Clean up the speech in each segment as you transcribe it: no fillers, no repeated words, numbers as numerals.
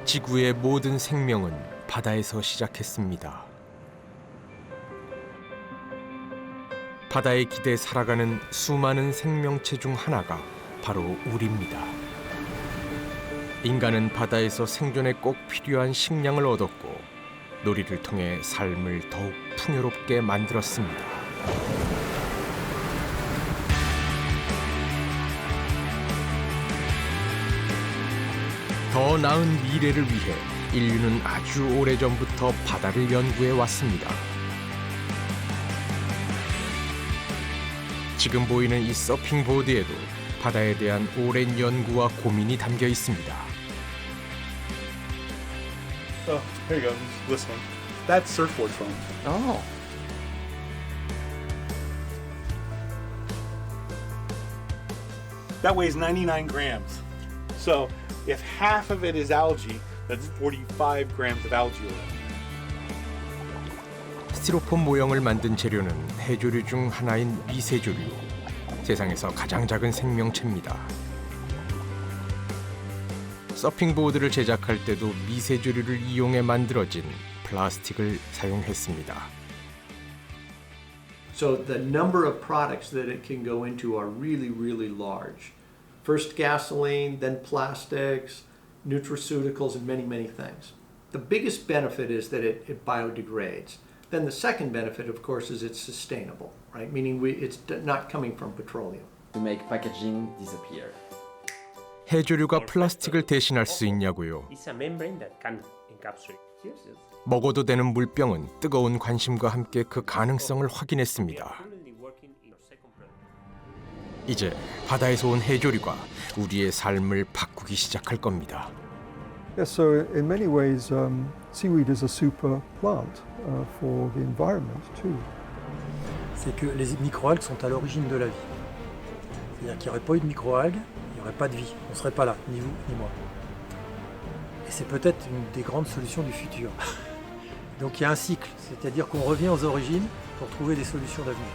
지구의 모든 생명은 바다에서 시작했습니다. 바다의 기대에 살아가는 수많은 생명체 중 하나가 바로 우리입니다. 인간은 바다에서 생존에 꼭 필요한 식량을 얻었고 놀이를 통해 삶을 더욱 풍요롭게 만들었습니다. 더 나은 미래를 위해 인류는 아주 오래전부터 바다를 연구해 왔습니다. 지금 보이는 이 서핑보드에도 바다에 대한 오랜 연구와 고민이 담겨 있습니다. Oh, here you go. This one. That's surfboard foam. Oh. That weighs 99 grams. So if half of it is algae, that's 45 grams of algae oil. 스티로폼 모형을 만든 재료는 해조류 중 하나인 미세조류. 세상에서 가장 작은 생명체입니다. 서핑보드를 제작할 때도 미세조류를 이용해 만들어진 플라스틱을 사용했습니다. So the number of products that it can go into are really, really large. First gasoline, then plastics, nutraceuticals, and many, many things. The biggest benefit is that it biodegrades. Then the second benefit, of course, is it's sustainable, right? Meaning it's not coming from petroleum. To make packaging disappear. 해조류가 플라스틱을 대신할 수 있냐고요? It's a membrane that can encapsulate. 먹어도 되는 물병은 뜨거운 관심과 함께 그 가능성을 확인했습니다. 이제 바다에서 온 해조류가 우리의 삶을 바꾸기 시작할 겁니다. Yes, so in many ways, seaweed is a super plant for the environment too. C'est que les microalgues sont à l'origine de la vie. C'est-à-dire qu'il n'y aurait pas eu de microalgues, il n'y aurait pas de vie. On ne serait pas là, ni vous, ni moi. Et c'est peut-être une des grandes solutions du futur. Donc il y a un cycle, c'est-à-dire qu'on revient aux origines pour trouver des solutions d'avenir.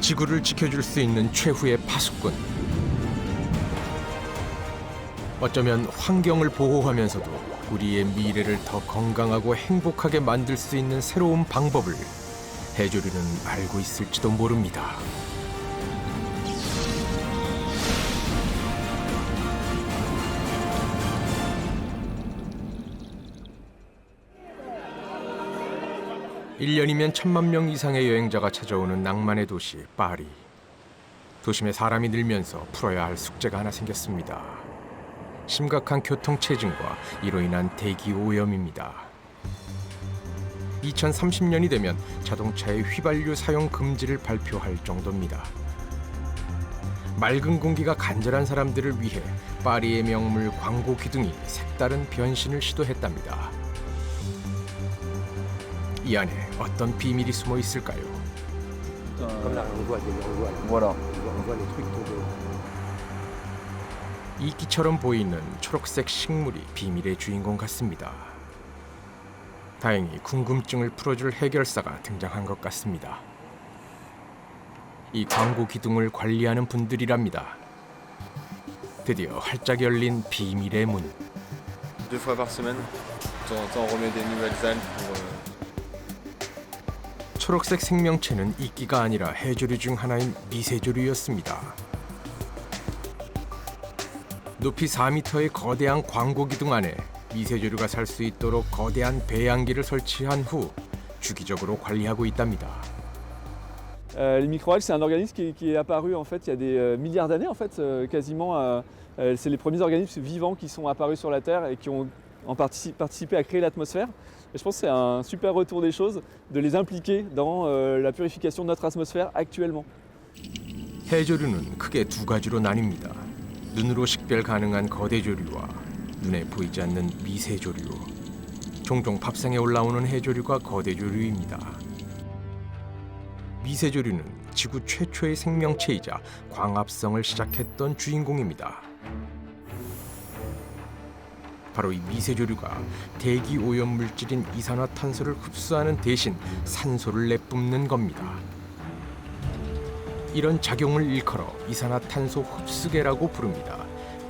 지구를 지켜줄 수 있는 최후의 파수꾼. 어쩌면 환경을 보호하면서도 우리의 미래를 더 건강하고 행복하게 만들 수 있는 새로운 방법을 해조류는 알고 있을지도 모릅니다. (1년이면 1,000만 명) 이상의 여행자가 찾아오는 낭만의 도시 파리. 도심에 사람이 늘면서 풀어야 할 숙제가 하나 생겼습니다. 심각한 교통체증과 이로 인한 대기 오염입니다. 2030년이 되면 자동차의 휘발유 사용 금지를 발표할 정도입니다. 맑은 공기가 간절한 사람들을 위해 파리의 명물 광고 기둥이 색다른 변신을 시도했답니다. 이 안에 어떤 비밀이 숨어 있을까요? Comme là, on voit Voilà. on voit les trucs tomber. 이끼처럼 보이는 초록색 식물이 비밀의 주인공 같습니다. 다행히 궁금증을 풀어줄 해결사가 등장한 것 같습니다. 이 광고 기둥을 관리하는 분들이랍니다. 드디어 활짝 열린 비밀의 문. 2 fois par semaine. De temps en temps, on remet des nouvelles algues pour. 초록색 생명체는 이끼가 아니라 해조류 중 하나인 미세조류였습니다. 높이 4m의 거대한 광고 기둥 안에 미세조류가 살 수 있도록 거대한 배양기를 설치한 후 주기적으로 관리하고 있답니다. Les microalgues, c'est un organisme qui est apparu en fait il y a des milliards d'années en fait, quasiment. C'est les premiers organismes vivants qui sont apparus sur la Terre et qui ont participé à créer l'atmosphère. Et je pense que c'est un super retour des choses de les impliquer dans la purification de notre atmosphère actuellement. 해조류는 크게 두 가지로 나뉩니다. 눈으로 식별 가능한 거대조류와 눈에 보이지 않는 미세조류. 종종 밥상에 올라오는 해조류가 거대조류입니다. 미세조류는 지구 최초의 생명체이자 광합성을 시작했던 주인공입니다. 바로 이 미세조류가 대기 오염 물질인 이산화탄소를 흡수하는 대신 산소를 내뿜는 겁니다. 이런 작용을 일컬어 이산화탄소 흡수계라고 부릅니다.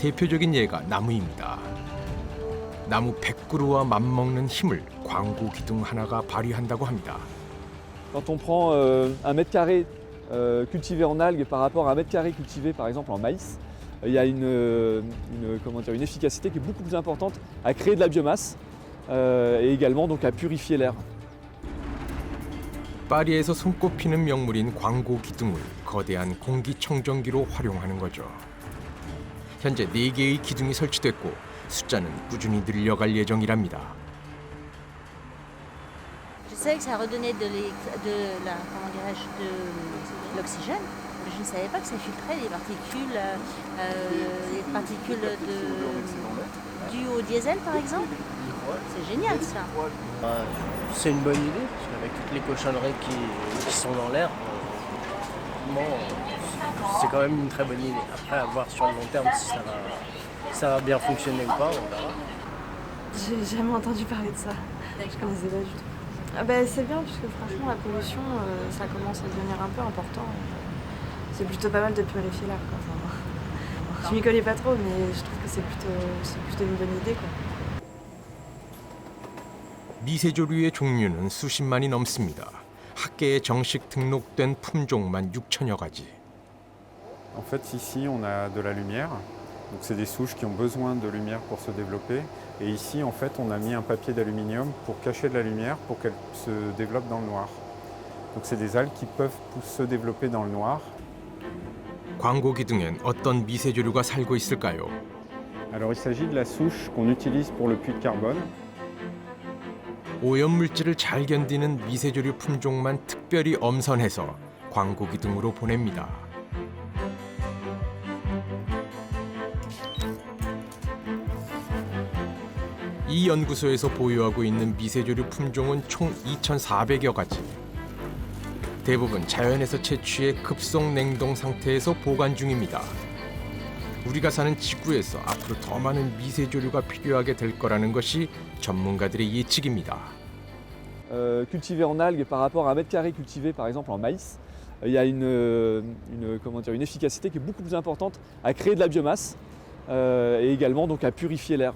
대표적인 예가 나무입니다. 나무 100그루와 맞먹는 힘을 광고 기둥 하나가 발휘한다고 합니다. Quand on prend un mètre carré cultivé en algues par rapport à un mètre carré cultivé par exemple en maïs, il y a une efficacité qui est beaucoup plus importante à créer de la biomasse et également donc à purifier l'air. 파리에서 손꼽히는 명물인 광고 기둥을 거대한 공기청정기로 활용하는 거죠. 현재 4개의 기둥이 설치됐고 숫자는 꾸준히 늘려갈 예정이랍니다. Je sais que ça redonnait de l'oxygène, mais je ne savais pas que ça filtrait les particules dues au diesel par exemple. C'est génial ça. C'est une bonne idée, parce qu'avec toutes les cochonneries qui sont dans l'air, c'est quand même une très bonne idée. Après, à voir sur le long terme si ça va bien fonctionner ou pas, on verra. J'ai jamais entendu parler de ça. Je connaissais pas du tout. Ah ben, c'est bien, puisque franchement, la pollution, ça commence à devenir un peu important. C'est plutôt pas mal de purifier l'air. Enfin, je m'y connais pas trop, mais je trouve que c'est plutôt une bonne idée, quoi. 미세조류의 종류는 수십만이 넘습니다. 학계에 정식 등록된 품종만 6천여 가지. En fait, ici, on a de la lumière. Donc, c'est des souches qui ont besoin de lumière pour se développer. Et ici, en fait, on a mis un papier d'aluminium pour cacher de la lumière, pour qu'elle se développe dans le noir. Donc, c'est des algues qui peuvent se développer dans le noir. 광고 기둥엔 어떤 미세조류가 살고 있을까요? Alors, il s'agit de la souche qu'on utilise pour le puits de carbone. 오염물질을 잘 견디는 미세조류 품종만 특별히 엄선해서 광고 기둥으로 보냅니다. 이 연구소에서 보유하고 있는 미세조류 품종은 총 2,400여 가지. 대부분 자연에서 채취해 급속 냉동 상태에서 보관 중입니다. 우리가 사는 지구에서 앞으로 더 많은 미세조류가 필요하게 될 거라는 것이 전문가들의 예측입니다. Cultivé en algues par rapport à un mètre carré cultivé par exemple en maïs, il y a une efficacité qui est beaucoup plus importante à créer de la biomasse et également donc à purifier l'air.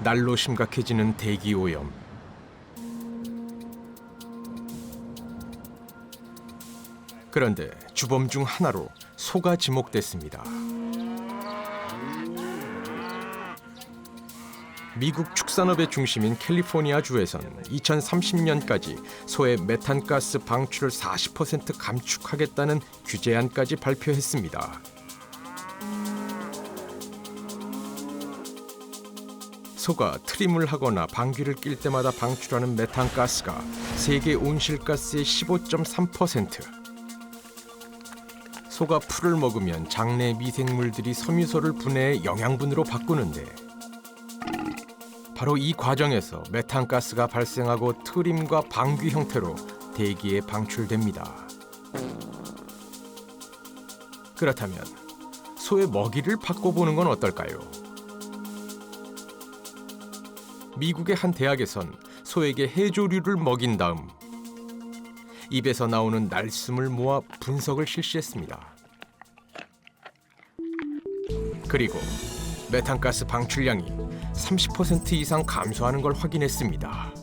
날로 심각해지는 대기 오염. 그런데 주범 중 하나로 소가 지목됐습니다. 미국 축산업의 중심인 캘리포니아 주에선 2030년까지 소의 메탄가스 방출을 40% 감축하겠다는 규제안까지 발표했습니다. 소가 트림을 하거나 방귀를 낄 때마다 방출하는 메탄가스가 세계 온실가스의 15.3%. 소가 풀을 먹으면 장내 미생물들이 섬유소를 분해해 영양분으로 바꾸는데 바로 이 과정에서 메탄가스가 발생하고 트림과 방귀 형태로 대기에 방출됩니다. 그렇다면 소의 먹이를 바꿔보는 건 어떨까요? 미국의 한 대학에선 소에게 해조류를 먹인 다음 입에서 나오는 날숨을 모아 분석을 실시했습니다. 그리고 메탄가스 방출량이 30% 이상 감소하는 걸 확인했습니다.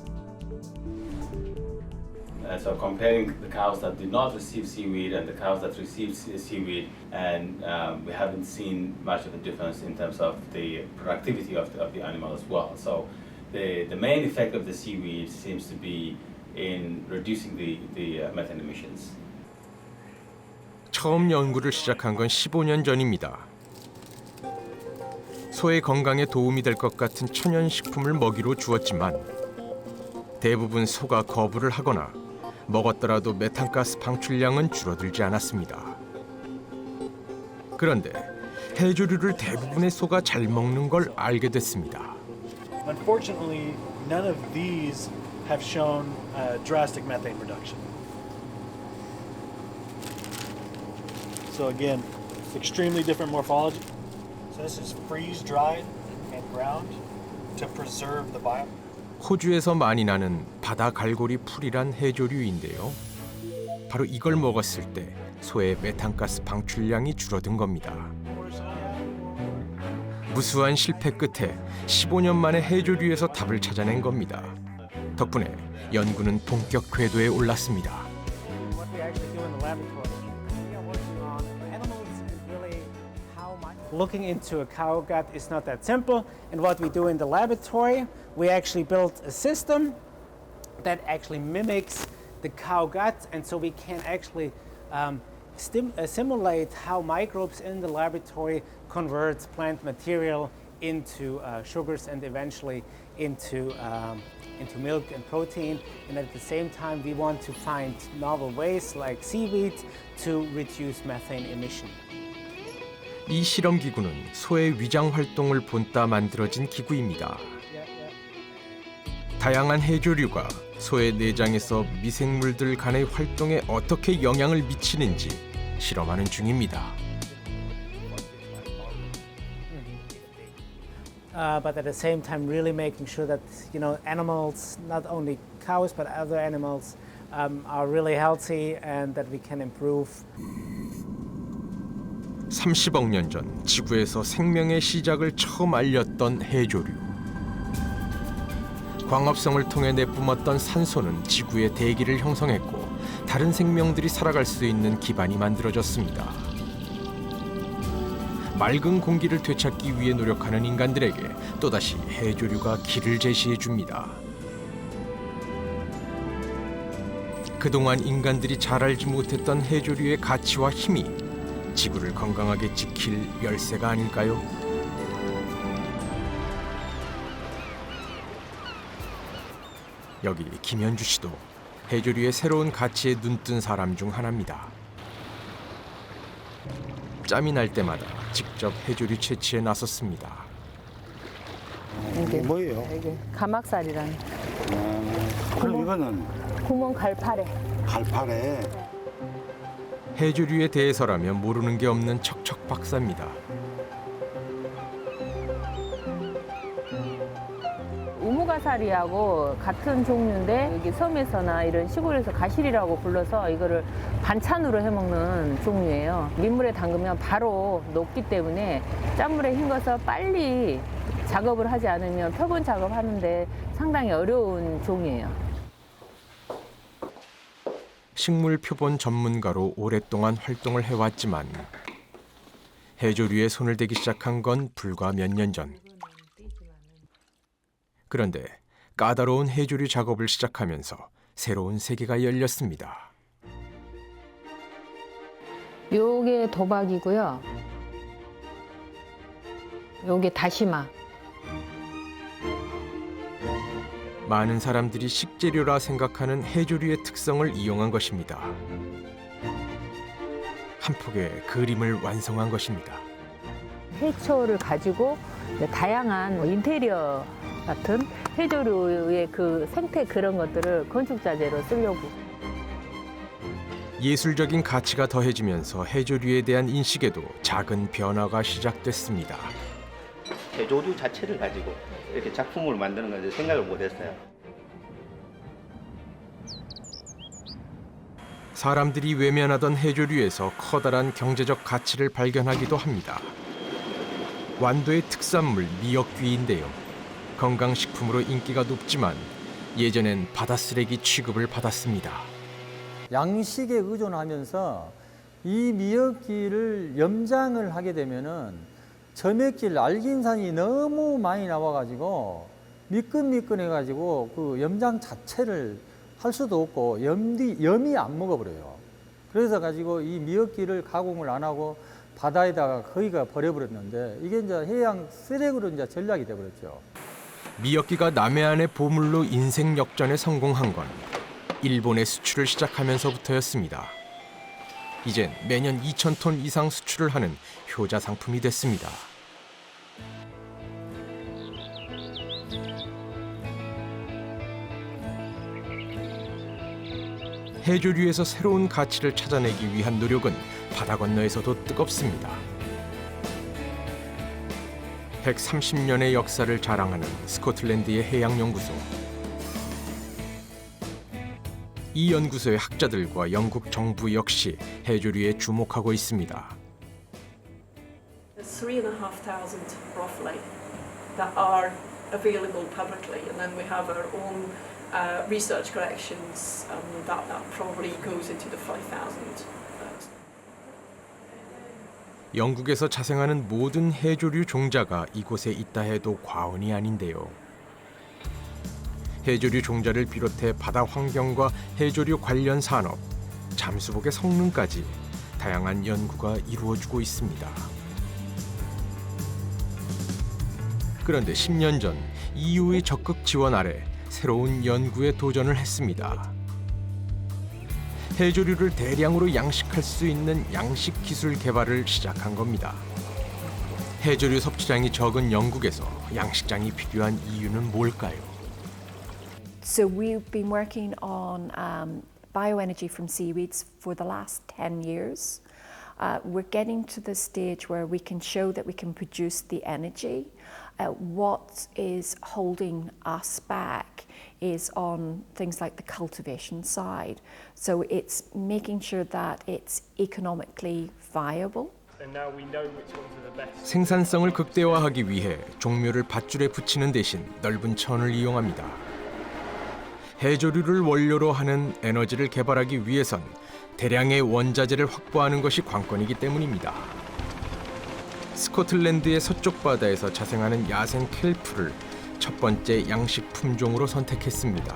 So comparing the cows that did not receive seaweed and the cows that received seaweed, and we haven't seen much of a difference in terms of the productivity of the animal as well. So the main effect of the seaweed seems to be in reducing the methane emissions. 처음 연구를 시작한 건 15년 전입니다. 소의 건강에 도움이 될 것 같은 천연식품을 먹이로 주었지만 대부분 소가 거부를 하거나 먹었더라도 메탄가스 방출량은 줄어들지 않았습니다. 그런데 해조류를 대부분의 소가 잘 먹는 걸 알게 됐습니다. Unfortunately, none of these have shown drastic methane reduction. So again, extremely different morphology. So this is freeze-dried and ground to preserve the biome. 호주에서 많이 나는 바다 갈고리 풀이란 해조류인데요. 바로 이걸 먹었을 때 소의 메탄가스 방출량이 줄어든 겁니다. 무수한 실패 끝에 15년 만에 해조류에서 답을 찾아낸 겁니다. 덕분에 연구는 본격 궤도에 올랐습니다. Looking into a cow gut is not that simple, and what we do in the laboratory, we actually built a system that actually mimics the cow gut, and so we can actually simulate how microbes in the laboratory convert plant material into sugars and eventually into milk and protein. And at the same time, we want to find novel ways like seaweed to reduce methane emission. 이 실험 기구는 소의 위장 활동을 본따 만들어진 기구입니다. 다양한 해조류가 소의 내장에서 미생물들 간의 활동에 어떻게 영향을 미치는지 실험하는 중입니다. But at the same time, really making sure that animals, not only cows but other animals, are really healthy and that we can improve. 30억 년 전 지구에서 생명의 시작을 처음 알렸던 해조류. 광합성을 통해 내뿜었던 산소는 지구의 대기를 형성했고 다른 생명들이 살아갈 수 있는 기반이 만들어졌습니다. 맑은 공기를 되찾기 위해 노력하는 인간들에게 또다시 해조류가 길을 제시해 줍니다. 그동안 인간들이 잘 알지 못했던 해조류의 가치와 힘이 지구를 건강하게 지킬 열쇠가 아닐까요? 여기 김현주 씨도 해조류의 새로운 가치에 눈뜬 사람 중 하나입니다. 짬이 날 때마다 직접 해조류 채취에 나섰습니다. 이게 뭐예요? 이게 가막살이라는. 그럼 이거는 구멍 갈파래. 갈파래. 해조류에 대해서라면 모르는 게 없는 척척 박사입니다. 우무가사리하고 같은 종류인데 여기 섬에서나 이런 시골에서 가실이라고 불러서 이거를 반찬으로 해먹는 종류예요. 민물에 담그면 바로 녹기 때문에 짠물에 헹궈서 빨리 작업을 하지 않으면 표본 작업하는데 상당히 어려운 종이에요. 식물 표본 전문가로 오랫동안 활동을 해왔지만 해조류에 손을 대기 시작한 건 불과 몇 년 전. 그런데 까다로운 해조류 작업을 시작하면서 새로운 세계가 열렸습니다. 요게 도박이고요. 요게 다시마. 많은 사람들이 식재료라 생각하는 해조류의 특성을 이용한 것입니다. 한 폭의 그림을 완성한 것입니다. 해초를 가지고 다양한 인테리어 같은 해조류의 그 생태 그런 것들을 건축 자재로 쓰려고. 예술적인 가치가 더해지면서 해조류에 대한 인식에도 작은 변화가 시작됐습니다. 해조류 자체를 가지고 이렇게 작품을 만드는 건지 생각을 못했어요. 사람들이 외면하던 해조류에서 커다란 경제적 가치를 발견하기도 합니다. 완도의 특산물 미역귀인데요. 건강식품으로 인기가 높지만 예전엔 바다쓰레기 취급을 받았습니다. 양식에 의존하면서 이 미역귀를 염장을 하게 되면은 점액질 알긴산이 너무 많이 나와가지고 미끈미끈해가지고 그 염장 자체를 할 수도 없고 염이 안 먹어버려요. 그래서 가지고 이 미역귀를 가공을 안 하고 바다에다가 거의가 버려버렸는데 이게 이제 해양 쓰레기로 이제 전락이 돼버렸죠. 미역귀가 남해안의 보물로 인생 역전에 성공한 건 일본에 수출을 시작하면서부터였습니다. 이젠 매년 2,000톤 이상 수출을 하는 효자 상품이 됐습니다. 해조류에서 새로운 가치를 찾아내기 위한 노력은 바다 건너에서도 뜨겁습니다. 130년의 역사를 자랑하는 스코틀랜드의 해양연구소. 이 연구소의 학자들과 영국 정부 역시 해조류에 주목하고 있습니다. 3,500 roughly that are available publicly, and then we have our own research collections that probably goes into the 5,000. 영국에서 자생하는 모든 해조류 종자가 이곳에 있다 해도 과언이 아닌데요. 해조류 종자를 비롯해 바다 환경과 해조류 관련 산업, 잠수복의 성능까지 다양한 연구가 이루어지고 있습니다. 그런데 10년 전 EU의 적극 지원 아래 새로운 연구에 도전을 했습니다. 해조류를 대량으로 양식할 수 있는 양식 기술 개발을 시작한 겁니다. 해조류 섭취량이 적은 영국에서 양식장이 필요한 이유는 뭘까요? So we've been working on bioenergy from seaweeds for the last 10 years. We're getting to the stage where we can show that we can produce the energy. What is holding us back is on things like the cultivation side. So it's making sure that it's economically viable. 생산성을 극대화하기 위해 종묘를 밧줄에 붙이는 대신 넓은 천을 이용합니다. 해조류를 원료로 하는 에너지를 개발하기 위해선 대량의 원자재를 확보하는 것이 관건이기 때문입니다. 스코틀랜드의 서쪽 바다에서 자생하는 야생 켈프를 첫 번째 양식 품종으로 선택했습니다.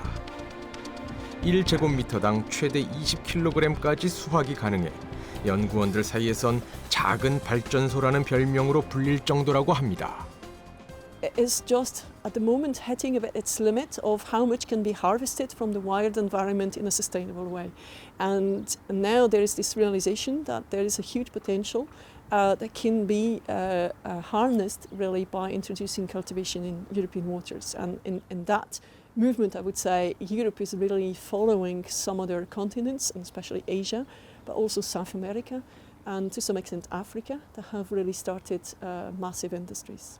1제곱미터당 최대 20kg까지 수확이 가능해 연구원들 사이에선 작은 발전소라는 별명으로 불릴 정도라고 합니다. It's just at the moment hitting its limit of how much can be harvested from the wild environment in a sustainable way. And now there is this realization that there is a huge potential that can be harnessed really by introducing cultivation in European waters. And in that movement, I would say Europe is really following some other continents, and especially Asia, but also South America, and to some extent Africa, that have really started massive industries.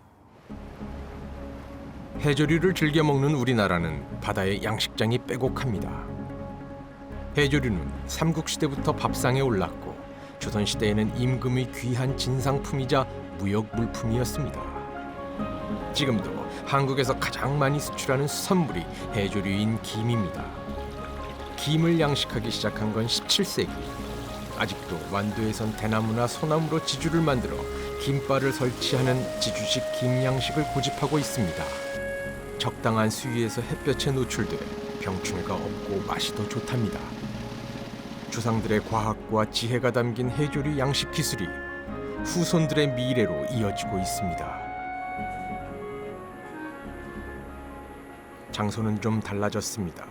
해조류를 즐겨 먹는 우리나라는 바다의 양식장이 빼곡합니다. 해조류는 삼국시대부터 밥상에 올랐고 조선시대에는 임금의 귀한 진상품이자 무역 물품이었습니다. 지금도 한국에서 가장 많이 수출하는 수산물이 해조류인 김입니다. 김을 양식하기 시작한 건 17세기. 아직도 완도에선 대나무나 소나무로 지주를 만들어 김바를 설치하는 지주식 김양식을 고집하고 있습니다. 적당한 수위에서 햇볕에 노출돼 병충해가 없고 맛이 더 좋답니다. 조상들의 과학과 지혜가 담긴 해조류 양식 기술이 후손들의 미래로 이어지고 있습니다. 장소는 좀 달라졌습니다.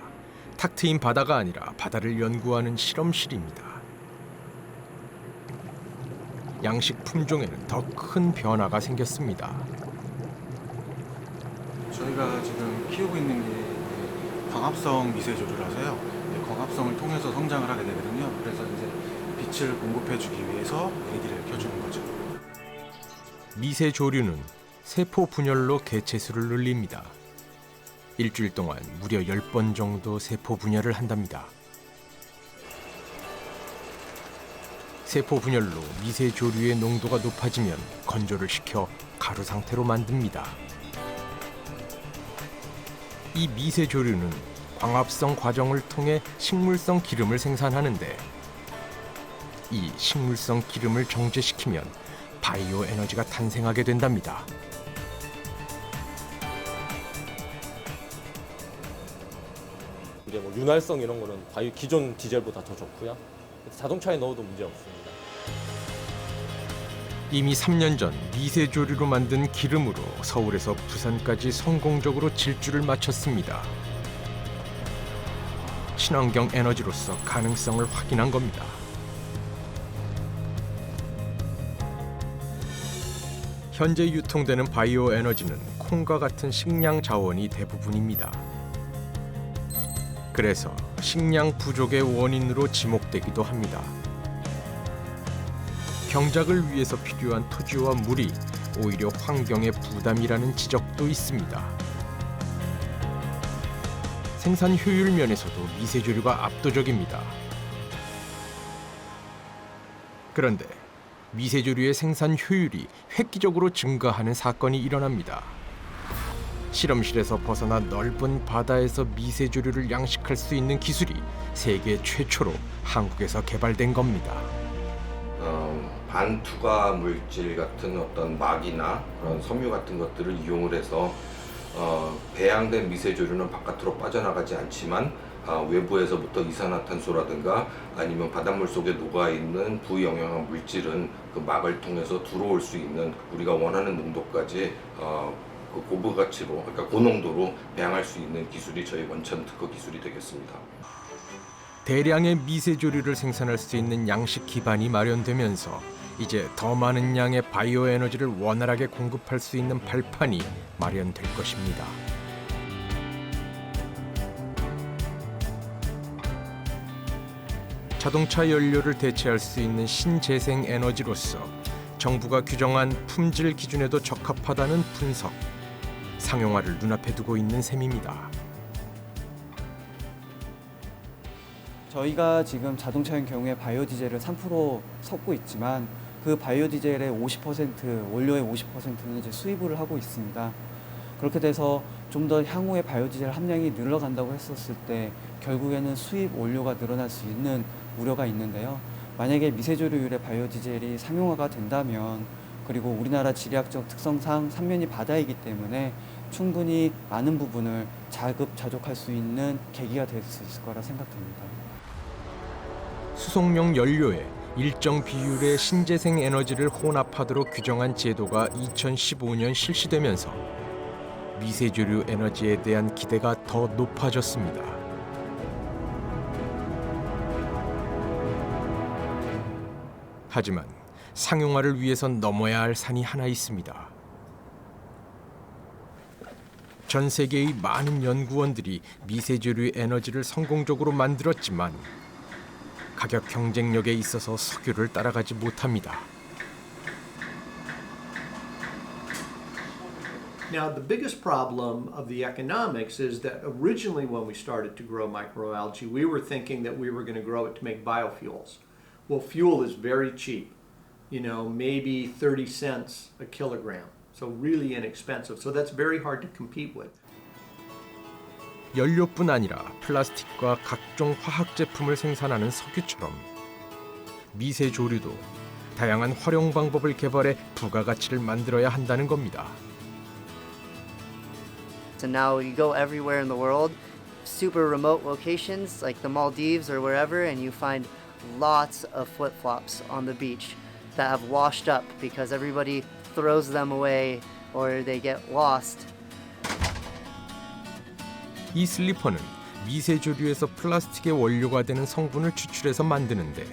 탁 트인 바다가 아니라 바다를 연구하는 실험실입니다. 양식 품종에는 더 큰 변화가 생겼습니다. 저희가 지금 키우고 있는 게 광합성 미세조류라서요. 광합성을 통해서 성장을 하게 되거든요. 그래서 이제 빛을 공급해주기 위해서 LED를 켜주는 거죠. 미세조류는 세포 분열로 개체수를 늘립니다. 일주일 동안 무려 10번 정도 세포 분열을 한답니다. 세포 분열로 미세조류의 농도가 높아지면 건조를 시켜 가루 상태로 만듭니다. 이 미세조류는 광합성 과정을 통해 식물성 기름을 생산하는데 이 식물성 기름을 정제시키면 바이오 에너지가 탄생하게 된답니다. 이제 뭐 윤활성 이런 거는 기존 디젤보다 더 좋고요. 자동차에 넣어도 문제 없습니다. 이미 3년 전 미세조류로 만든 기름으로 서울에서 부산까지 성공적으로 질주를 마쳤습니다. 친환경 에너지로서 가능성을 확인한 겁니다. 현재 유통되는 바이오 에너지는 콩과 같은 식량 자원이 대부분입니다. 그래서 식량 부족의 원인으로 지목되기도 합니다. 경작을 위해서 필요한 토지와 물이 오히려 환경의 부담이라는 지적도 있습니다. 생산 효율 면에서도 미세조류가 압도적입니다. 그런데 미세조류의 생산 효율이 획기적으로 증가하는 사건이 일어납니다. 실험실에서 벗어나 넓은 바다에서 미세조류를 양식할 수 있는 기술이 세계 최초로 한국에서 개발된 겁니다. 반투과 물질 같은 어떤 막이나 그런 섬유 같은 것들을 이용을 해서 배양된 미세조류는 바깥으로 빠져나가지 않지만 외부에서부터 이산화탄소라든가 아니면 바닷물 속에 녹아있는 부영양한 물질은 그 막을 통해서 들어올 수 있는 우리가 원하는 농도까지 그 고부 가치로, 그러니까 고농도로 배양할 수 있는 기술이 저희 원천 특허 기술이 되겠습니다. 대량의 미세조류를 생산할 수 있는 양식 기반이 마련되면서 이제 더 많은 양의 바이오 에너지를 원활하게 공급할 수 있는 발판이 마련될 것입니다. 자동차 연료를 대체할 수 있는 신재생 에너지로서 정부가 규정한 품질 기준에도 적합하다는 분석, 상용화를 눈앞에 두고 있는 셈입니다. 저희가 지금 자동차의 경우에 바이오 디젤을 3% 섞고 있지만 그 바이오 디젤의 50%, 원료의 50%는 이제 수입을 하고 있습니다. 그렇게 돼서 좀 더 향후에 바이오 디젤 함량이 늘어간다고 했었을 때 결국에는 수입 원료가 늘어날 수 있는 우려가 있는데요. 만약에 미세조류율의 바이오 디젤이 상용화가 된다면 그리고 우리나라 지리학적 특성상 삼면이 바다이기 때문에 충분히 많은 부분을 자급자족할 수 있는 계기가 될 수 있을 거라 생각됩니다. 수송용 연료에 일정 비율의 신재생 에너지를 혼합하도록 규정한 제도가 2015년 실시되면서 미세조류 에너지에 대한 기대가 더 높아졌습니다. 하지만 상용화를 위해선 넘어야 할 산이 하나 있습니다. 전 세계의 많은 연구원들이 미세조류 에너지를 성공적으로 만들었지만 가격 경쟁력에 있어서 석유를 따라가지 못합니다. Now, the biggest problem of the economics is that originally when we started to grow microalgae, we were thinking that we were going to grow it to make biofuels. Well, fuel is very cheap, maybe 30 cents a kilogram, so really inexpensive. So that's very hard to compete with. 연료뿐 아니라 플라스틱과 각종 화학 제품을 생산하는 석유처럼 미세조류도 다양한 활용 방법을 개발해 부가가치를 만들어야 한다는 겁니다. So now you go everywhere in the world, super remote locations like the Maldives or wherever, and you find lots of flip-flops on the beach that have washed up because everybody throws them away or they get lost. 이 슬리퍼는 미세조류에서 플라스틱의 원료가 되는 성분을 추출해서 만드는데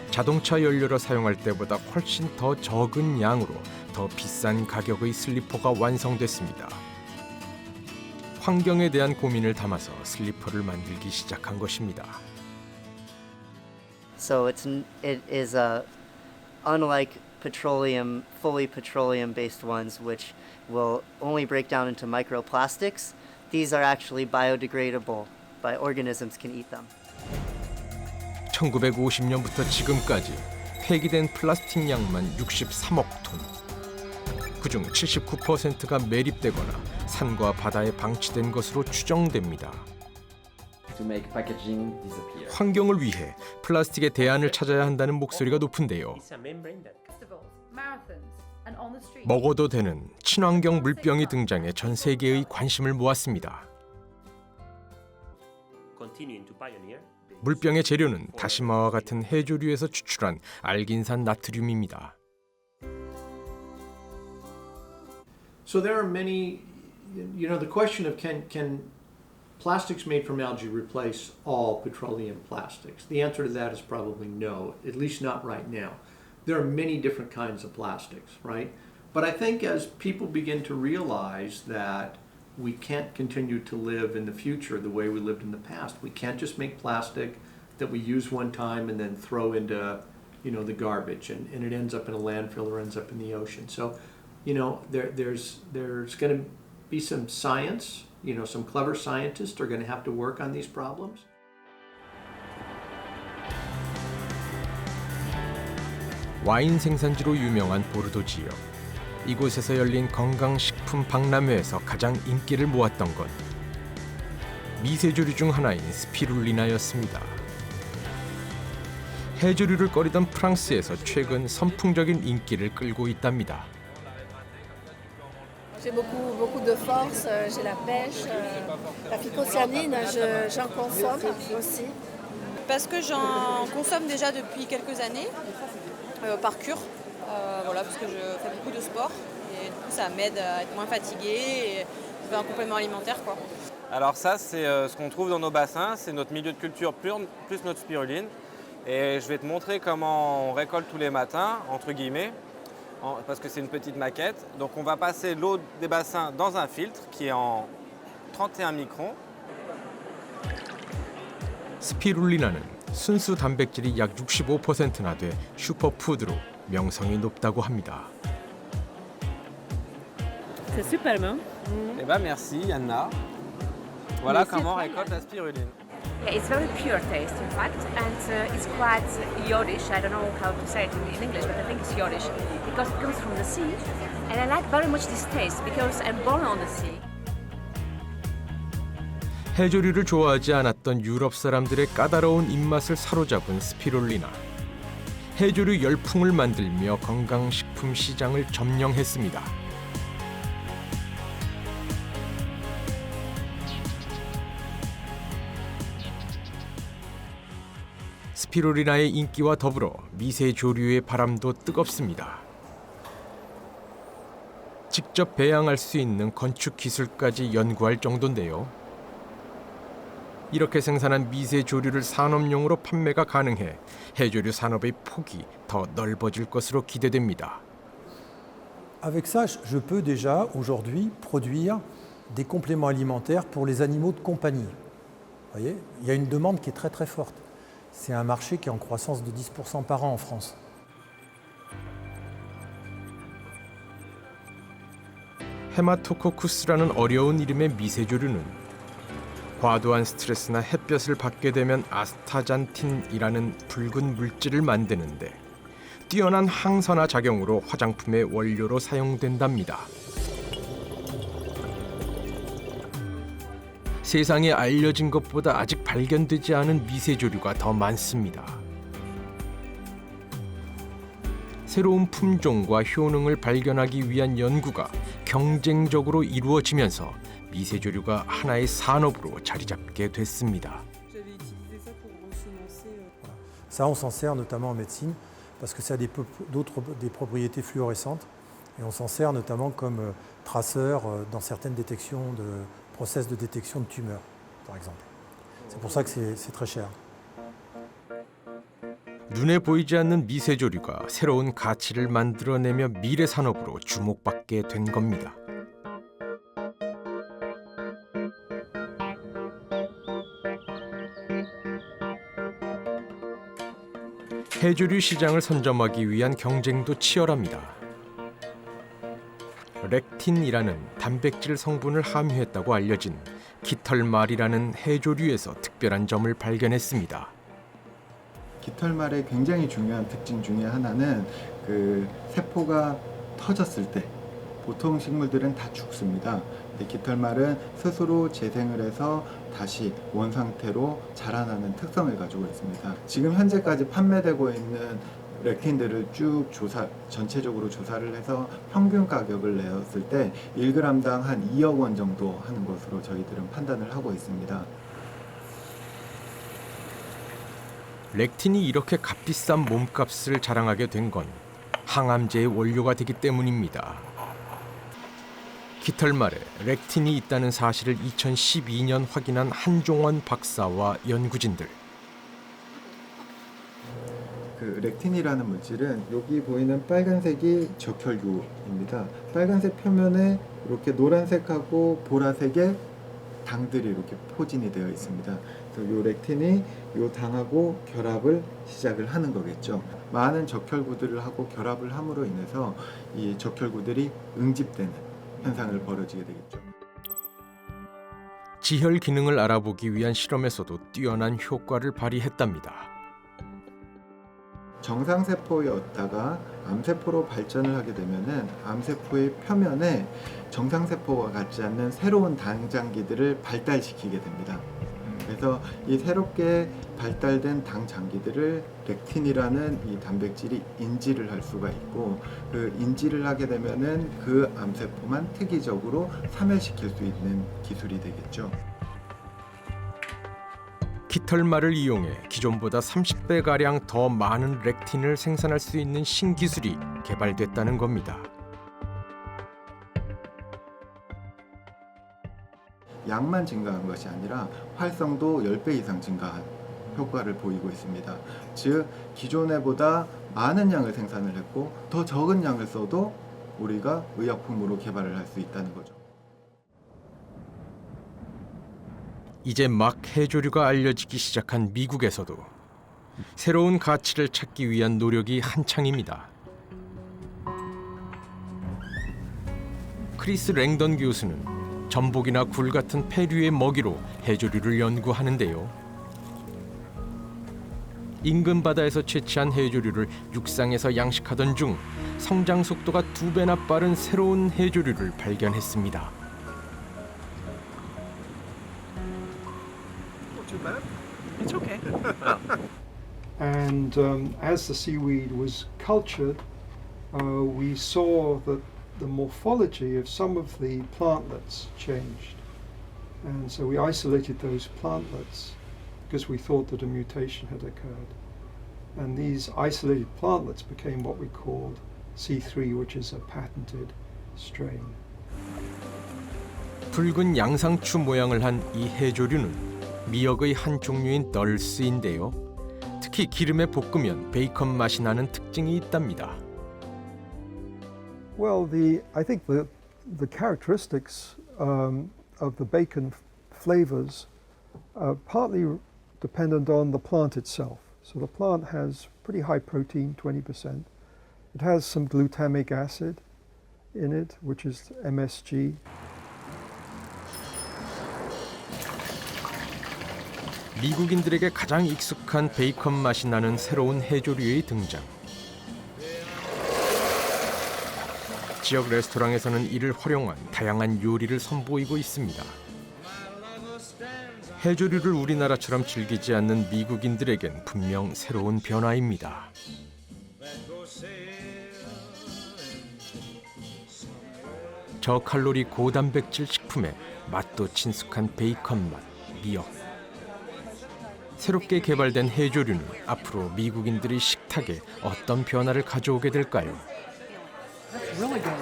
자동차 연료로 사용할 때보다 훨씬 더 적은 양으로 더 비싼 가격의 슬리퍼가 완성됐습니다. 환경에 대한 고민을 담아서 슬리퍼를 만들기 시작한 것입니다. So it is unlike petroleum, fully petroleum-based ones, which will only break down into microplastics. These are actually biodegradable. Organisms can eat them. 1950년부터 지금까지 폐기된 플라스틱 양만 63억 톤. 그중 79%가 매립되거나 산과 바다에 방치된 것으로 추정됩니다. 환경을 위해 플라스틱의 대안을 찾아야 한다는 목소리가 높은데요. 먹어도 되는 친환경 물병이 등장해 전 세계의 관심을 모았습니다. 물병의 재료는 다시마와 같은 해조류에서 추출한 알긴산 나트륨입니다. So there are many, the question of can plastics made from algae replace all petroleum plastics? The answer to that is probably no, at least not right now. There are many different kinds of plastics, right? But I think as people begin to realize that we can't continue to live in the future the way we lived in the past. We can't just make plastic that we use one time and then throw into, the garbage and it ends up in a landfill or ends up in the ocean. So, there's going to be some science, some clever scientists are going to have to work on these problems. 와인 생산지로 유명한 보르도 지역. 이곳에서 열린 건강식품 박람회에서 가장 인기를 모았던 건 미세조류 중 하나인 스피룰리나였습니다. 해조류를 꺼리던 프랑스에서 최근 선풍적인 인기를 끌고 있답니다. J'ai beaucoup de force, j'ai la pêche, la phycocyanine, j'en consomme aussi. Parce que j'en consomme déjà depuis quelques années, par cure, voilà, parce que je fais beaucoup de sport et du coup ça m'aide à être moins fatiguée et je fais un complément alimentaire, quoi. Alors ça c'est ce qu'on trouve dans nos bassins, c'est notre milieu de culture plus notre spiruline. Et je vais te montrer comment on récolte tous les matins, entre guillemets, parce que c'est une petite maquette. Donc on va passer l'eau des bassins dans un filtre qui est en 31 microns. 스피룰리나는 순수 단백질이 약 65%나 돼 슈퍼푸드로 명성이 높다고 합니다. C'est super bon. Eh ben merci Anna. Voilà comment on récolte la spiruline. Yeah, it's very pure taste, in fact, and it's quite yodish. I don't know how to say it in English, but I think it's yodish because it comes from the sea. And I like very much this taste because I'm born on the sea. 해조류를 좋아하지 않았던 유럽 사람들의 까다로운 입맛을 사로잡은 스피룰리나. 해조류 열풍을 만들며 건강식품 시장을 점령했습니다. 스피룰리나의 인기와 더불어 미세조류의 바람도 뜨겁습니다. 직접 배양할 수 있는 건축 기술까지 연구할 정도인데요. 이렇게 생산한 미세조류를 산업용으로 판매가 가능해 해조류 산업의 폭이 더 넓어질 것으로 기대됩니다. Avec ça, je peux déjà aujourd'hui produire des compléments alimentaires pour les animaux de compagnie. Vous voyez, il y a une demande qui est très très forte. C'est un marché qui est en croissance de 10% par an en France. 헤마토코쿠스라는 어려운 이름의 미세조류는 과도한 스트레스나 햇볕을 받게 되면 아스타잔틴이라는 붉은 물질을 만드는데 뛰어난 항산화 작용으로 화장품의 원료로 사용된답니다. 세상에 알려진 것보다 아직 발견되지 않은 미세조류가 더 많습니다. 새로운 품종과 효능을 발견하기 위한 연구가 경쟁적으로 이루어지면서 미세조류가 하나의 산업으로 자리 잡게 됐습니다. Ça, on s'en sert notamment en médecine parce que ça a des propriétés fluorescentes et on s'en sert notamment comme traceur dans certaines détections de process de détection de tumeurs, par exemple. C'est pour ça que c'est très cher. 눈에 보이지 않는 미세조류가 새로운 가치를 만들어내며 미래 산업으로 주목받게 된 겁니다. 해조류 시장을 선점하기 위한 경쟁도 치열합니다. 렉틴이라는 단백질 성분을 함유했다고 알려진 깃털말이라는 해조류에서 특별한 점을 발견했습니다. 깃털말의 굉장히 중요한 특징 중에 하나는 그 세포가 터졌을 때 보통 식물들은 다 죽습니다. 근데 깃털말은 스스로 재생을 해서 다시 원상태로 자라나는 특성을 가지고 있습니다. 지금 현재까지 판매되고 있는 렉틴들을 쭉 전체적으로 조사를 해서 평균 가격을 내었을 때 1g당 한 2억 원 정도 하는 것으로 저희들은 판단을 하고 있습니다. 렉틴이 이렇게 값비싼 몸값을 자랑하게 된 건 항암제의 원료가 되기 때문입니다. 깃털말에 렉틴이 있다는 사실을 2012년 확인한 한종원 박사와 연구진들. 그 렉틴이라는 물질은 여기 보이는 빨간색이 적혈구입니다. 빨간색 표면에 이렇게 노란색하고 보라색의 당들이 이렇게 포진이 되어 있습니다. 그래서 이 렉틴이 이 당하고 결합을 시작을 하는 거겠죠. 많은 적혈구들을 하고 결합을 함으로 인해서 이 적혈구들이 응집되는 현상을 벌어지게 되겠죠. 지혈 기능을 알아보기 위한 실험에서도 뛰어난 효과를 발휘했답니다. 정상세포였다가 암세포로 발전을 하게 되면은 암세포의 표면에 정상세포와 같지 않는 새로운 당장기들을 발달시키게 됩니다. 그래서 이 새롭게 발달된 당장기들을 렉틴이라는 이 단백질이 인지를 할 수가 있고, 그 인지를 하게 되면은 그 암세포만 특이적으로 사멸시킬 수 있는 기술이 되겠죠. 깃털말을 이용해 기존보다 30배가량 더 많은 렉틴을 생산할 수 있는 신기술이 개발됐다는 겁니다. 양만 증가한 것이 아니라 활성도 10배 이상 증가한 효과를 보이고 있습니다. 즉 기존에보다 많은 양을 생산을 했고 더 적은 양을 써도 우리가 의약품으로 개발을 할 수 있다는 거죠. 이제 막 해조류가 알려지기 시작한 미국에서도 새로운 가치를 찾기 위한 노력이 한창입니다. 크리스 랭던 교수는 전복이나 굴 같은 폐류의 먹이로 해조류를 연구하는데요. 인근 바다에서 채취한 해조류를 육상에서 양식하던 중 성장 속도가 2배나 빠른 새로운 해조류를 발견했습니다. Too bad. It's okay. And as the seaweed was cultured, we saw that the morphology of some of the plantlets changed. And so we isolated those plantlets because we thought that a mutation had occurred. And these isolated plantlets became what we called C3, which is a patented strain. 붉은 양상추 모양을 한 이 해조류는 미역의 한 종류인 널스인데요. 특히 기름에 볶으면 베이컨 맛이 나는 특징이 있답니다. Well, I think the characteristics of the bacon flavors are partly dependent on the plant itself. So the plant has pretty high protein, 20%. It has some glutamic acid in it, which is MSG. 미국인들에게 가장 익숙한 베이컨 맛이 나는 새로운 해조류의 등장. 지역 레스토랑에서는 이를 활용한 다양한 요리를 선보이고 있습니다. 해조류를 우리나라처럼 즐기지 않는 미국인들에겐 분명 새로운 변화입니다. 저칼로리 고단백질 식품에 맛도 친숙한 베이컨 맛, 미역. 새롭게 개발된 해조류는 앞으로 미국인들의 식탁에 어떤 변화를 가져오게 될까요? That's really good.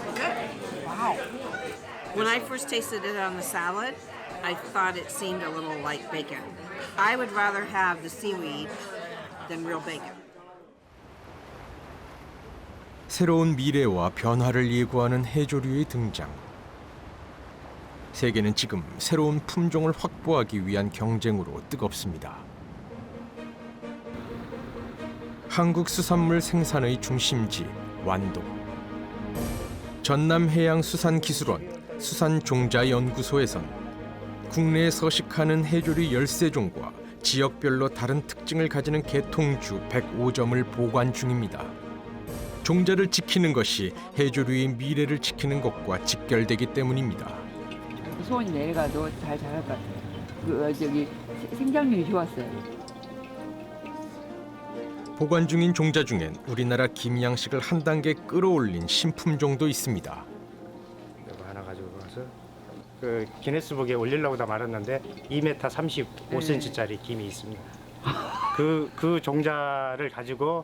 Wow. When I first tasted it on the salad, I thought it seemed a little like bacon. I would rather have the seaweed than real bacon. 새로운 미래와 변화를 예고하는 해조류의 등장. 세계는 지금 새로운 품종을 확보하기 위한 경쟁으로 뜨겁습니다. 한국 수산물 생산의 중심지 완도. 전남해양수산기술원 수산종자연구소에선 국내에 서식하는 해조류 13종과 지역별로 다른 특징을 가지는 개통주 105점을 보관 중입니다. 종자를 지키는 것이 해조류의 미래를 지키는 것과 직결되기 때문입니다. 수온이 내려가도 잘 자랄 것 같아요. 생장률이 좋았어요. 보관 중인 종자 중엔 우리나라 김양식을 한 단계 끌어올린 신품종도 있습니다. 이거 하나 가지고 가서 그 기네스북에 올리려고 다 말았는데 2m 35cm짜리 김이 있습니다. 그 종자를 가지고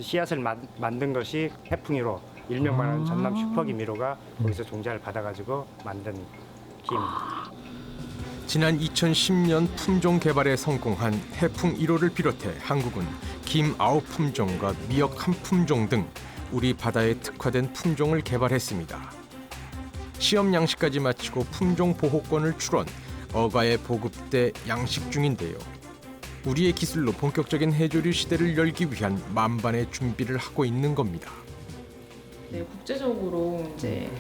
씨앗을 만든 것이 해풍이로 일명만한 전남 슈퍼김1호가 거기서 종자를 받아가지고 만든 김. 지난 2010년 품종 개발에 성공한 해풍 1호를 비롯해 한국은 김 9품종과 미역 1품종 등 우리 바다에 특화된 품종을 개발했습니다. 시험 양식까지 마치고 품종 보호권을 출원, 어가에 보급돼 양식 중인데요. 우리의 기술로 본격적인 해조류 시대를 열기 위한 만반의 준비를 하고 있는 겁니다. 네, 국제적으로 이제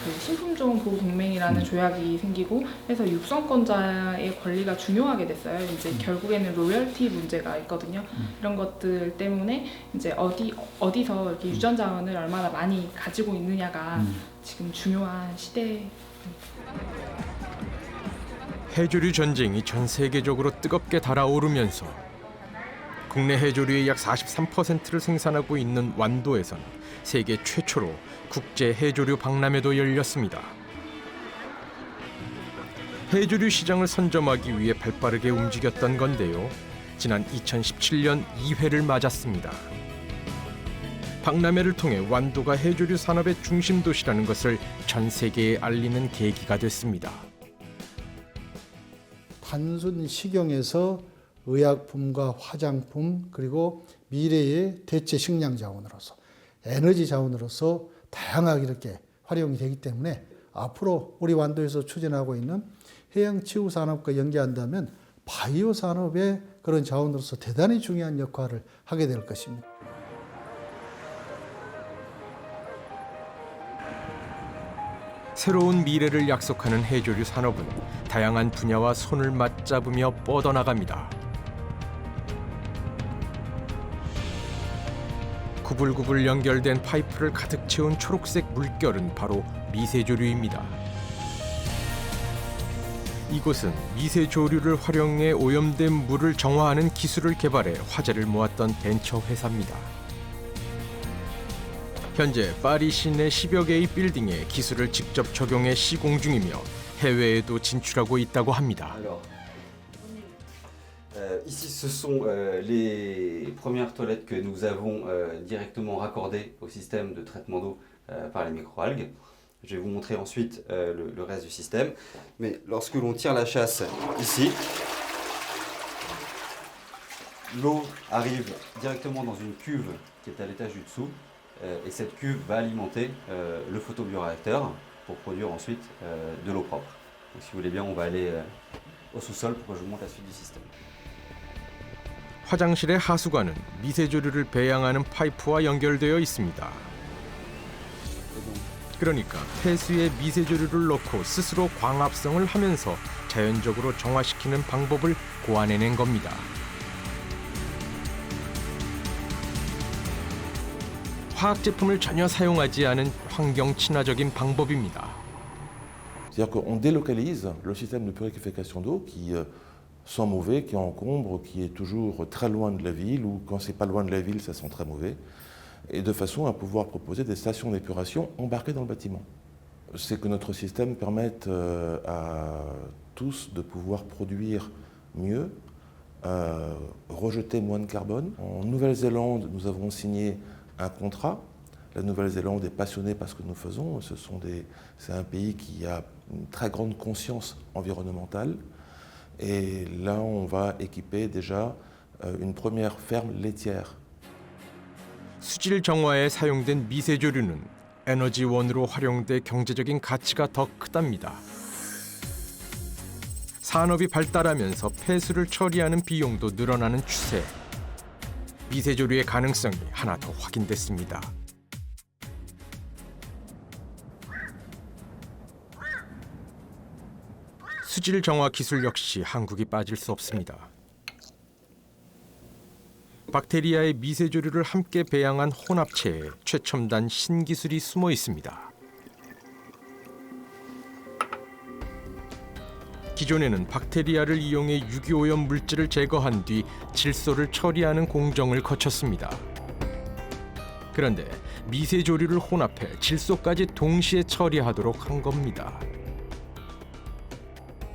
그 식품종 보호 동맹이라는 조약이 생기고 해서 육성권자의 권리가 중요하게 됐어요. 이제 결국에는 로열티 문제가 있거든요. 이런 것들 때문에 이제 어디서 이렇게 유전 자원을 얼마나 많이 가지고 있느냐가 지금 중요한 시대입니다. 해조류 전쟁이 전 세계적으로 뜨겁게 달아오르면서 국내 해조류의 약 43%를 생산하고 있는 완도에선 세계 최초로 국제 해조류 박람회도 열렸습니다. 해조류 시장을 선점하기 위해 발빠르게 움직였던 건데요. 지난 2017년 2회를 맞았습니다. 박람회를 통해 완도가 해조류 산업의 중심 도시라는 것을 전 세계에 알리는 계기가 됐습니다. 단순 식용에서 의약품과 화장품 그리고 미래의 대체 식량 자원으로서 에너지 자원으로서 다양하게 이렇게 활용이 되기 때문에 앞으로 우리 완도에서 추진하고 있는 해양치유 산업과 연계한다면 바이오 산업의 그런 자원으로서 대단히 중요한 역할을 하게 될 것입니다. 새로운 미래를 약속하는 해조류 산업은 다양한 분야와 손을 맞잡으며 뻗어나갑니다. 구불구불 연결된 파이프를 가득 채운 초록색 물결은 바로 미세조류입니다. 이곳은 미세조류를 활용해 오염된 물을 정화하는 기술을 개발해 화제를 모았던 벤처 회사입니다. 현재 파리 시내 10여 개의 빌딩에 기술을 직접 적용해 시공 중이며 해외에도 진출하고 있다고 합니다. Ici, ce sont les premières toilettes que nous avons directement raccordées au système de traitement d'eau par les microalgues. Je vais vous montrer ensuite le reste du système. Mais lorsque l'on tire la chasse ici, l'eau arrive directement dans une cuve qui est à l'étage du dessous. Et cette cuve va alimenter le photobioréacteur pour produire ensuite de l'eau propre. Donc, si vous voulez bien, on va aller au sous-sol pour que je vous montre la suite du système. 화장실의 하수관은 미세조류를 배양하는 파이프와 연결되어 있습니다. 그러니까 폐수에 미세조류를 넣고 스스로 광합성을 하면서 자연적으로 정화시키는 방법을 고안해낸 겁니다. 화학 제품을 전혀 사용하지 않은 환경 친화적인 방법입니다. C'est-à-dire qu'on délocalise le système de purification d'eau qui sent mauvais, qui encombre, qui est toujours très loin de la ville, ou quand c'est pas loin de la ville, ça sent très mauvais, et de façon à pouvoir proposer des stations d'épuration embarquées dans le bâtiment. C'est que notre système permette à tous de pouvoir produire mieux, rejeter moins de carbone. En Nouvelle-Zélande, nous avons signé un contrat. La Nouvelle-Zélande est passionnée par ce que nous faisons. C'est un pays qui a une très grande conscience environnementale. Et là, on va équiper déjà une première ferme laitière. 수질 정화에 사용된 미세조류는 에너지원으로 활용돼 경제적인 가치가 더 크답니다. 산업이 발달하면서 폐수를 처리하는 비용도 늘어나는 추세. 미세조류의 가능성이 하나 더 확인됐습니다. 수질 정화 기술 역시 한국이 빠질 수 없습니다. 박테리아의 미세조류를 함께 배양한 혼합체에 최첨단 신기술이 숨어 있습니다. 기존에는 박테리아를 이용해 유기오염 물질을 제거한 뒤 질소를 처리하는 공정을 거쳤습니다. 그런데 미세조류를 혼합해 질소까지 동시에 처리하도록 한 겁니다.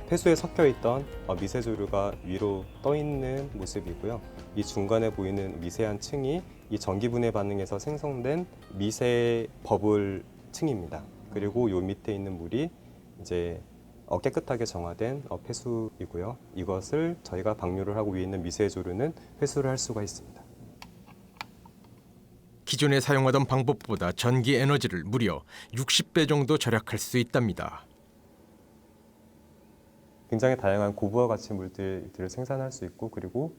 폐수에 섞여 있던 미세조류가 위로 떠 있는 모습이고요. 이 중간에 보이는 미세한 층이 이 전기분해 반응에서 생성된 미세 버블 층입니다. 그리고 요 밑에 있는 물이 이제 깨끗하게 정화된 폐수이고요. 이것을 저희가 방류를 하고 위에 있는 미세조류는 회수를 할 수가 있습니다. 기존에 사용하던 방법보다 전기 에너지를 무려 60배 정도 절약할 수 있답니다. 굉장히 다양한 고부하 가치 물질들을 생산할 수 있고 그리고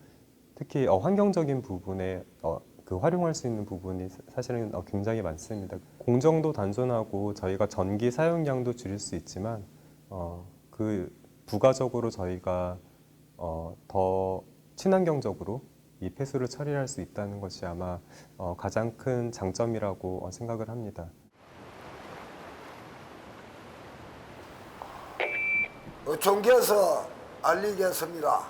특히 환경적인 부분에 그 활용할 수 있는 부분이 사실은 굉장히 많습니다. 공정도 단순하고 저희가 전기 사용량도 줄일 수 있지만 그 부가적으로 저희가 더 친환경적으로 이 폐수를 처리할 수 있다는 것이 아마 가장 큰 장점이라고 생각을 합니다. 존경해서 알리겠습니다.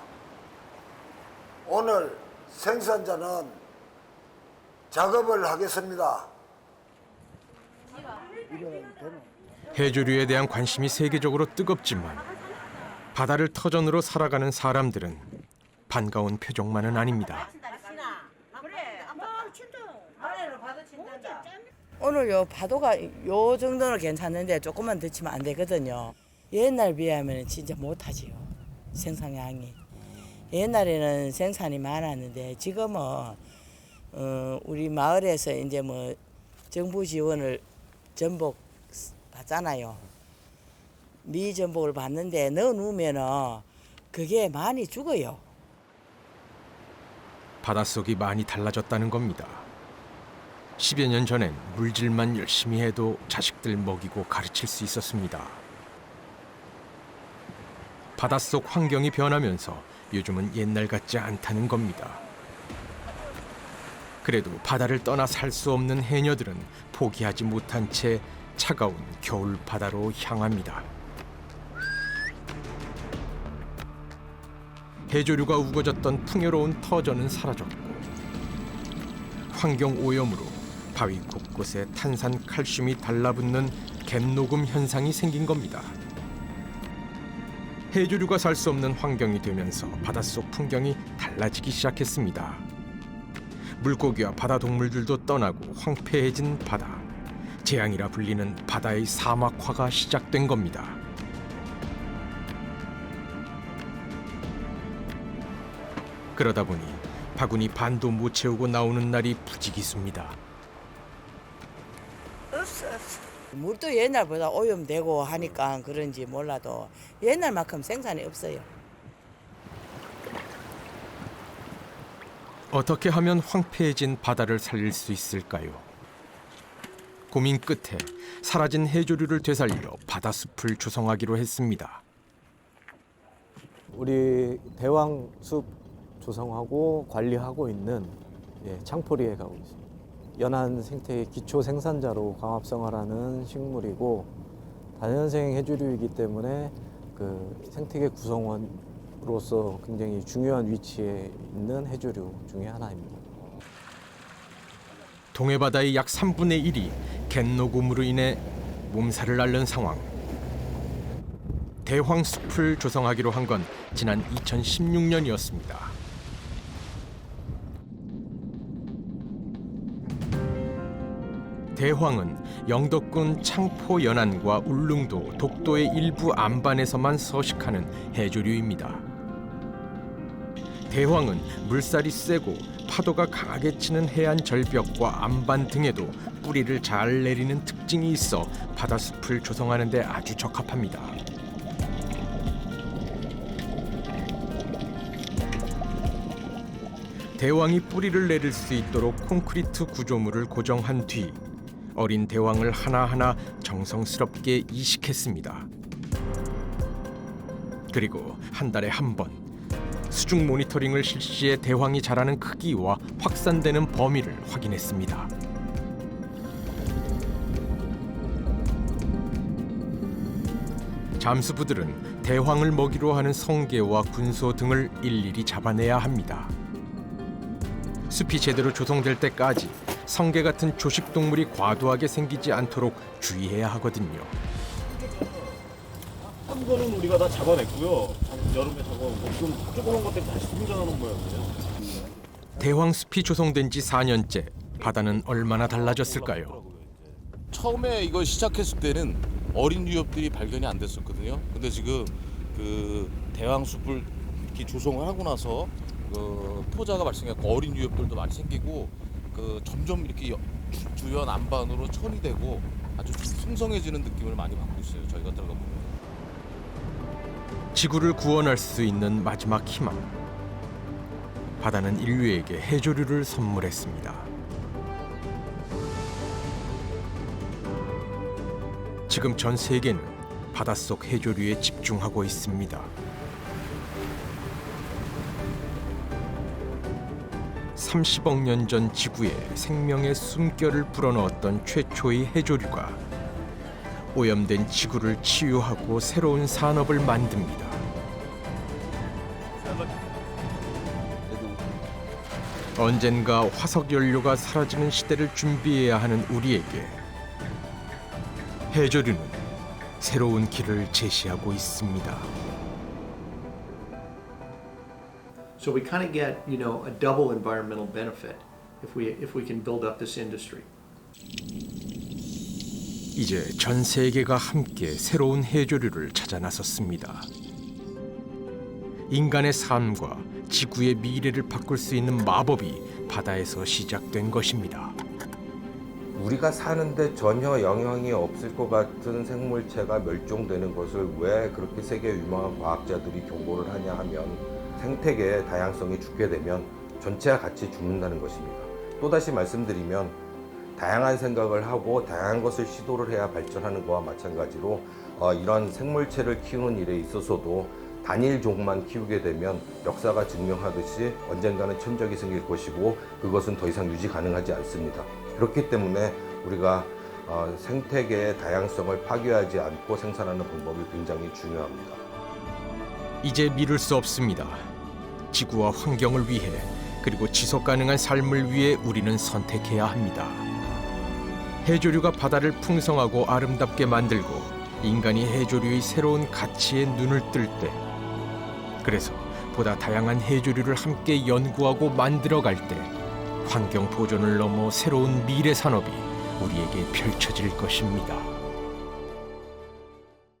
오늘 생산자는 작업을 하겠습니다. 해조류에 대한 관심이 세계적으로 뜨겁지만 바다를 터전으로 살아가는 사람들은 반가운 표정만은 아닙니다. 오늘 요 파도가 요 정도는 괜찮은데 조금만 더 치면 안 되거든요. 옛날 비하면 진짜 못하지요. 생산량이. 옛날에는 생산이 많았는데 지금은 우리 마을에서 이제 뭐 정부 지원을 전복 하잖아요. 미전복을 받는데 넣어 놓으면은 그게 많이 죽어요. 바닷속이 많이 달라졌다는 겁니다. 10여 년 전엔 물질만 열심히 해도 자식들 먹이고 가르칠 수 있었습니다. 바닷속 환경이 변하면서 요즘은 옛날 같지 않다는 겁니다. 그래도 바다를 떠나 살 수 없는 해녀들은 포기하지 못한 채 차가운 겨울 바다로 향합니다. 해조류가 우거졌던 풍요로운 터전은 사라졌고 환경 오염으로 바위 곳곳에 탄산 칼슘이 달라붙는 갯녹음 현상이 생긴 겁니다. 해조류가 살 수 없는 환경이 되면서 바닷속 풍경이 달라지기 시작했습니다. 물고기와 바다 동물들도 떠나고 황폐해진 바다. 재앙이라 불리는 바다의 사막화가 시작된 겁니다. 그러다 보니 바구니 반도 못 채우고 나오는 날이 부지기수입니다. 물도 옛날보다 오염되고 하니까 그런지 몰라도 옛날만큼 생산이 없어요. 어떻게 하면 황폐해진 바다를 살릴 수 있을까요? 고민 끝에 사라진 해조류를 되살려 바다숲을 조성하기로 했습니다. 우리 대왕숲 조성하고 관리하고 있는 창포리에 가고 있습니다. 연안 생태의 기초 생산자로 광합성어라는 식물이고 다년생 해조류이기 때문에 그 생태계 구성원으로서 굉장히 중요한 위치에 있는 해조류 중에 하나입니다. 동해바다의 약 3분의 1이 갯녹음으로 인해 몸살을 앓는 상황. 대황숲을 조성하기로 한 건 지난 2016년이었습니다. 대황은 영덕군 창포 연안과 울릉도, 독도의 일부 안반에서만 서식하는 해조류입니다. 대황은 물살이 세고 파도가 강하게 치는 해안 절벽과 안반 등에도 뿌리를 잘 내리는 특징이 있어 바다숲을 조성하는 데 아주 적합합니다. 대왕이 뿌리를 내릴 수 있도록 콘크리트 구조물을 고정한 뒤 어린 대왕을 하나하나 정성스럽게 이식했습니다. 그리고 한 달에 한 번 수중 모니터링을 실시해 대왕이 자라는 크기와 확산되는 범위를 확인했습니다. 잠수부들은 대왕을 먹이로 하는 성게와 군소 등을 일일이 잡아내야 합니다. 숲이 제대로 조성될 때까지 성게 같은 조식 동물이 과도하게 생기지 않도록 주의해야 하거든요. 한 거는 우리가 다 잡아냈고요. 여름에 잡아오고 지금 조그만 것들 다시 등장하는 모양이에요. 대왕숲이 조성된 지 4년째 바다는 얼마나 달라졌을까요? 처음에 이걸 시작했을 때는 어린 유엽들이 발견이 안 됐었거든요. 근데 지금 그 대왕숲을 이렇게 조성을 하고 나서 포자가 발생했고 어린 유엽들도 많이 생기고 점점 이렇게 주변 안반으로 천이 되고 아주 풍성해지는 느낌을 많이 받고 있어요. 저희가 들어가 보면. 지구를 구원할 수 있는 마지막 희망. 바다는 인류에게 해조류를 선물했습니다. 지금 전 세계는 바닷속 해조류에 집중하고 있습니다. 30억 년 전 지구에 생명의 숨결을 불어넣었던 최초의 해조류가 오염된 지구를 치유하고 새로운 산업을 만듭니다. 언젠가 화석 연료가 사라지는 시대를 준비해야 하는 우리에게 해조류는 새로운 길을 제시하고 있습니다. So we kind of get, you know, a double environmental benefit if we can build up this industry. 이제 전 세계가 함께 새로운 해조류를 찾아 나섰습니다. 인간의 삶과 지구의 미래를 바꿀 수 있는 마법이 바다에서 시작된 것입니다. 우리가 사는데 전혀 영향이 없을 것 같은 생물체가 멸종되는 것을 왜 그렇게 세계 유명한 과학자들이 경고를 하냐 하면 생태계의 다양성이 죽게 되면 전체가 같이 죽는다는 것입니다. 또다시 말씀드리면 다양한 생각을 하고 다양한 것을 시도를 해야 발전하는 것과 마찬가지로 이런 생물체를 키우는 일에 있어서도 단일 종만 키우게 되면 역사가 증명하듯이 언젠가는 천적이 생길 것이고 그것은 더 이상 유지 가능하지 않습니다. 그렇기 때문에 우리가 생태계의 다양성을 파괴하지 않고 생산하는 방법이 굉장히 중요합니다. 이제 미룰 수 없습니다. 지구와 환경을 위해 그리고 지속 가능한 삶을 위해 우리는 선택해야 합니다. 해조류가 바다를 풍성하고 아름답게 만들고 인간이 해조류의 새로운 가치에 눈을 뜰 때, 그래서 보다 다양한 해조류를 함께 연구하고 만들어갈 때 환경 보존을 넘어 새로운 미래 산업이 우리에게 펼쳐질 것입니다.